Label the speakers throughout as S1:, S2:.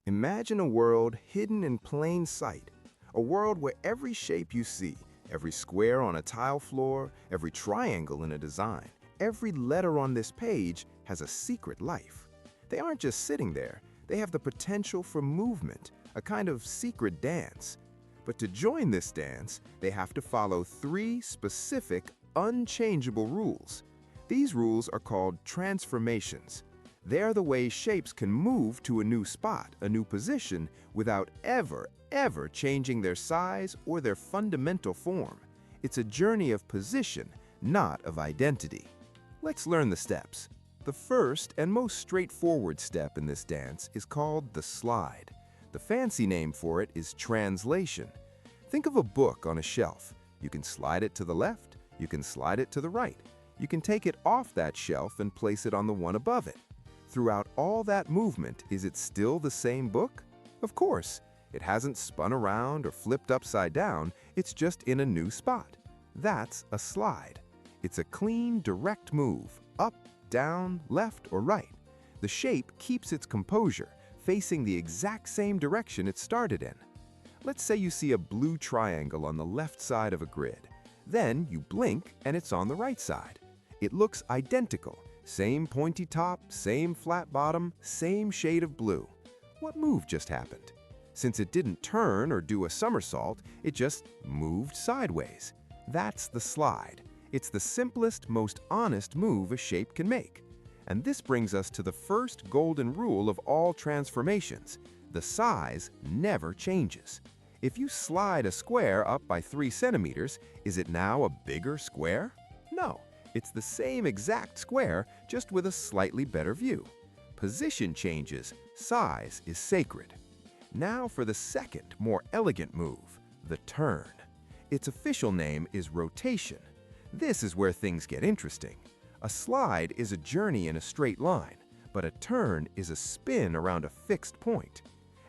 S1: Imagine a world hidden in plain sight, a world where every shape you see, every square on a tile floor, every triangle in a design, every letter on this page has a secret life. They aren't just sitting there, they have the potential for movement, a kind of secret dance. But to join this dance, they have to follow three specific, unchangeable rules. These rules are called transformations. They're the way shapes can move to a new spot, a new position, without ever changing their size or their fundamental form. It's a journey of position, not of identity. Let's learn the steps. The first and most straightforward step in this dance is called the slide. The fancy name for it is translation. Think of a book on a shelf. You can slide it to the left, you can slide it to the right. You can take it off that shelf and place it on the one above it. Throughout all that movement, is it still the same book? Of course. It hasn't spun around or flipped upside down, it's just in a new spot. That's a slide. It's a clean, direct move, up, down, left, or right. The shape keeps its composure, facing the exact same direction it started in. Let's say you see a blue triangle on the left side of a grid. Then you blink and it's on the right side. It looks identical. Same pointy top, same flat bottom, same shade of blue. What move just happened? Since it didn't turn or do a somersault, it just moved sideways. That's the slide. It's the simplest, most honest move a shape can make. And this brings us to the first golden rule of all transformations. The size never changes. If you slide a square up by 3 centimeters, is it now a bigger square? No. It's the same exact square, just with a slightly better view. Position changes, size is sacred. Now for the second, more elegant move, the turn. Its official name is rotation. This is where things get interesting. A slide is a journey in a straight line, but a turn is a spin around a fixed point.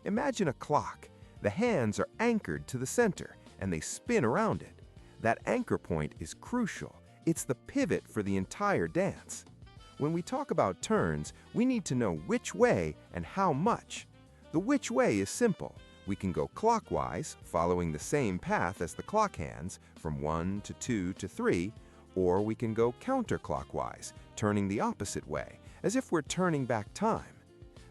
S1: Imagine a clock. The hands are anchored to the center, and they spin around it. That anchor point is crucial. It's the pivot for the entire dance. When we talk about turns, we need to know which way and how much. The which way is simple. We can go clockwise, following the same path as the clock hands, from 1 to 2 to 3, or we can go counterclockwise, turning the opposite way, as if we're turning back time.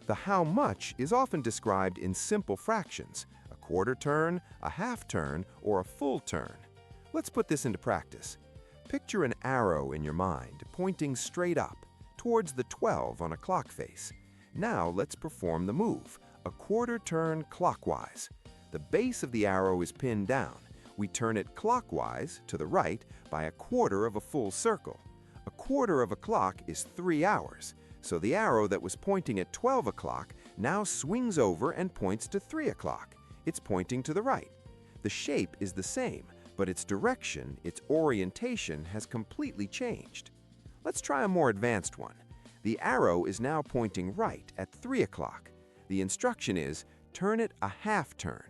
S1: The how much is often described in simple fractions, a quarter turn, a half turn, or a full turn. Let's put this into practice. Picture an arrow in your mind, pointing straight up, towards the 12 on a clock face. Now let's perform the move, a quarter turn clockwise. The base of the arrow is pinned down. We turn it clockwise, to the right, by a quarter of a full circle. A quarter of a clock is 3 hours, so the arrow that was pointing at 12 o'clock now swings over and points to 3 o'clock. It's pointing to the right. The shape is the same, but its direction, its orientation has completely changed. Let's try a more advanced one. The arrow is now pointing right at 3 o'clock. The instruction is, turn it a half turn.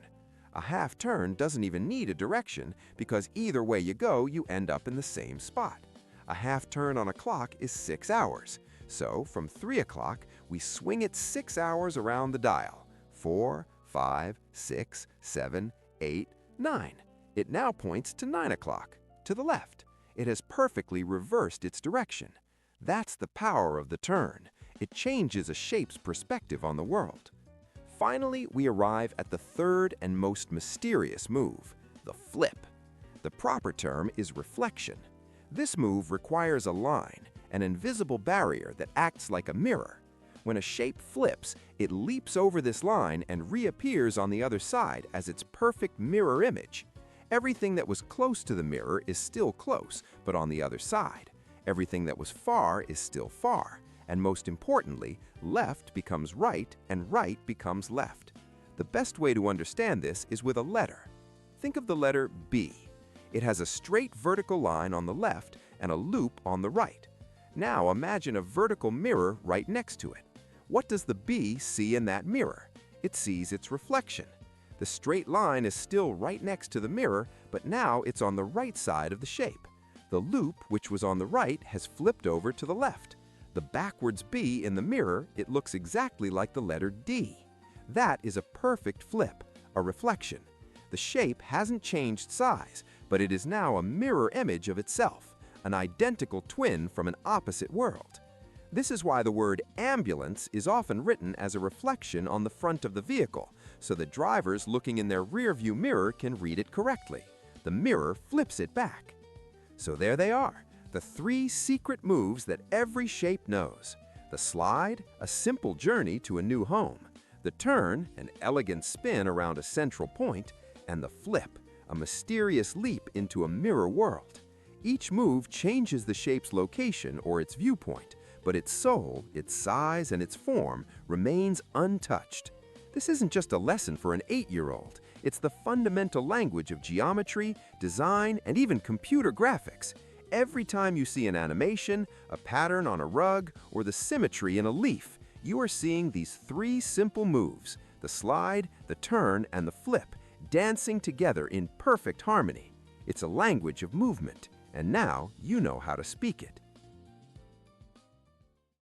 S1: A half turn doesn't even need a direction because either way you go, you end up in the same spot. A half turn on a clock is 6 hours. So from 3 o'clock, we swing it 6 hours around the dial. 4, 5, 6, 7, 8, 9. It now points to 9 o'clock, to the left. It has perfectly reversed its direction. That's the power of the turn. It changes a shape's perspective on the world. Finally, we arrive at the third and most mysterious move, the flip. The proper term is reflection. This move requires a line, an invisible barrier that acts like a mirror. When a shape flips, it leaps over this line and reappears on the other side as its perfect mirror image. Everything that was close to the mirror is still close, but on the other side. Everything that was far is still far. And most importantly, left becomes right and right becomes left. The best way to understand this is with a letter. Think of the letter B. It has a straight vertical line on the left and a loop on the right. Now imagine a vertical mirror right next to it. What does the B see in that mirror? It sees its reflection. The straight line is still right next to the mirror, but now it's on the right side of the shape. The loop, which was on the right, has flipped over to the left. The backwards B in the mirror, it looks exactly like the letter D.
S2: That is a perfect flip, a reflection. The shape hasn't changed size, but it is now a mirror image of itself, an identical twin from an opposite world. This is why the word ambulance is often written as a reflection on the front of the vehicle, so that drivers looking in their rearview mirror can read it correctly. The mirror flips it back. So there they are, the 3 secret moves that every shape knows. The slide, a simple journey to a new home. The turn, an elegant spin around a central point. And the flip, a mysterious leap into a mirror world. Each move changes the shape's location or its viewpoint, but its soul, its size, and its form remains untouched. This isn't just a lesson for an 8-year-old. It's the fundamental language of geometry, design, and even computer graphics. Every time you see an animation, a pattern on a rug, or the symmetry in a leaf, you are seeing these 3 simple moves, the slide, the turn, and the flip, dancing together in perfect harmony. It's a language of movement, and now you know how to speak it.